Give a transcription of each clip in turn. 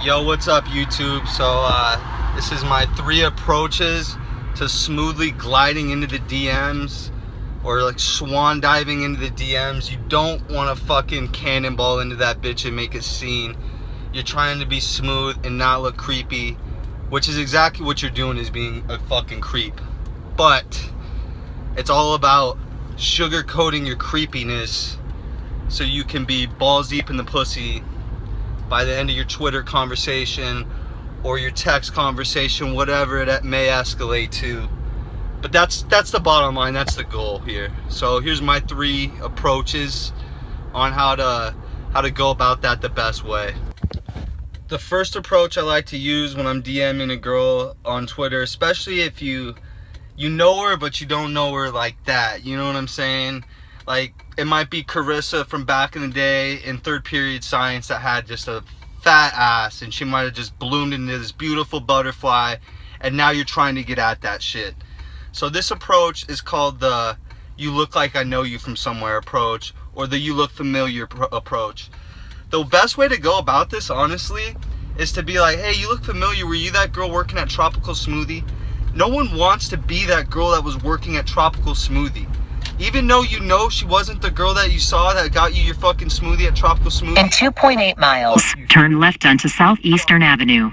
Yo, what's up, YouTube? So this is my 3 approaches to smoothly gliding into the DMs, or like swan diving into the DMs. You don't want to fucking cannonball into that bitch and make a scene. You're trying to be smooth and not look creepy, which is exactly what you're doing, is being a fucking creep. But it's all about sugarcoating your creepiness so you can be balls deep in the pussy by the end of your Twitter conversation or your text conversation, whatever that may escalate to. But that's the bottom line. That's the goal here. So here's my 3 approaches on how to go about that the best way. The first approach I like to use when I'm DMing a girl on Twitter, especially if you know her but you don't know her like that, you know what I'm saying? Like, it might be Carissa from back in the day in 3rd period science that had just a fat ass, and she might have just bloomed into this beautiful butterfly, and now you're trying to get at that shit. So this approach is called the "you look like I know you from somewhere" approach, or the "you look familiar" approach. The best way to go about this, honestly, is to be like, "Hey, you look familiar. Were you that girl working at Tropical Smoothie?" No one wants to be that girl that was working at Tropical Smoothie. Even though you know she wasn't the girl that you saw that got you your fucking smoothie at Tropical Smoothie. In 2.8 miles, turn left onto Southeastern Avenue.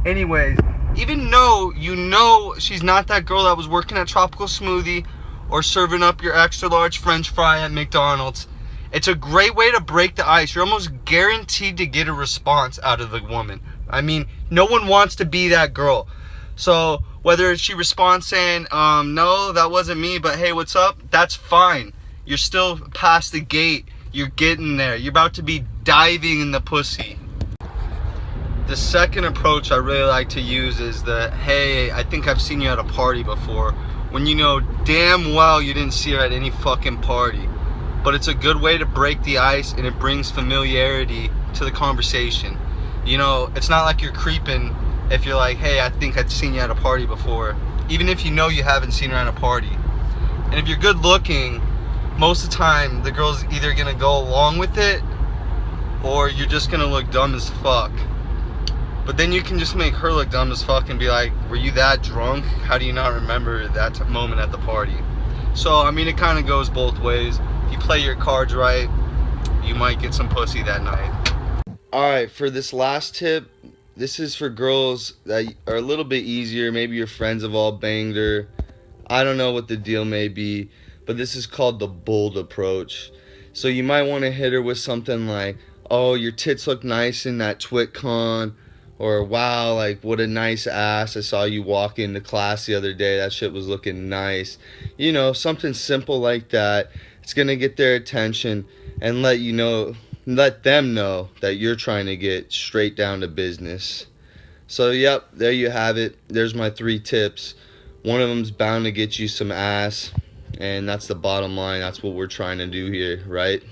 Anyways, even though you know she's not that girl that was working at Tropical Smoothie or serving up your extra large French fry at McDonald's, it's a great way to break the ice. You're almost guaranteed to get a response out of the woman. I mean, no one wants to be that girl. So whether she responds saying, no, that wasn't me, but hey, what's up? That's fine. You're still past the gate. You're getting there. You're about to be diving in the pussy. The second approach I really like to use is the, "Hey, I think I've seen you at a party before," when you know damn well you didn't see her at any fucking party. But it's a good way to break the ice, and it brings familiarity to the conversation. You know, it's not like you're creeping if you're like, "Hey, I think I'd seen you at a party before," even if you know you haven't seen her at a party. And if you're good looking, most of the time the girl's either gonna go along with it, or you're just gonna look dumb as fuck. But then you can just make her look dumb as fuck and be like, "Were you that drunk? How do you not remember that moment at the party?" So I mean, it kind of goes both ways. If you play your cards right, you might get some pussy that night. Alright, for this last tip, this is for girls that are a little bit easier. Maybe your friends have all banged her. I don't know what the deal may be, but this is called the bold approach. So you might want to hit her with something like, "Oh, your tits look nice in that TwitCon," or "Wow, like what a nice ass. I saw you walk into class the other day. That shit was looking nice." You know, something simple like that. It's going to get their attention and let them know that you're trying to get straight down to business. So yep, there you have it. There's my 3 tips. One of them's bound to get you some ass, and that's the bottom line. That's what we're trying to do here, right?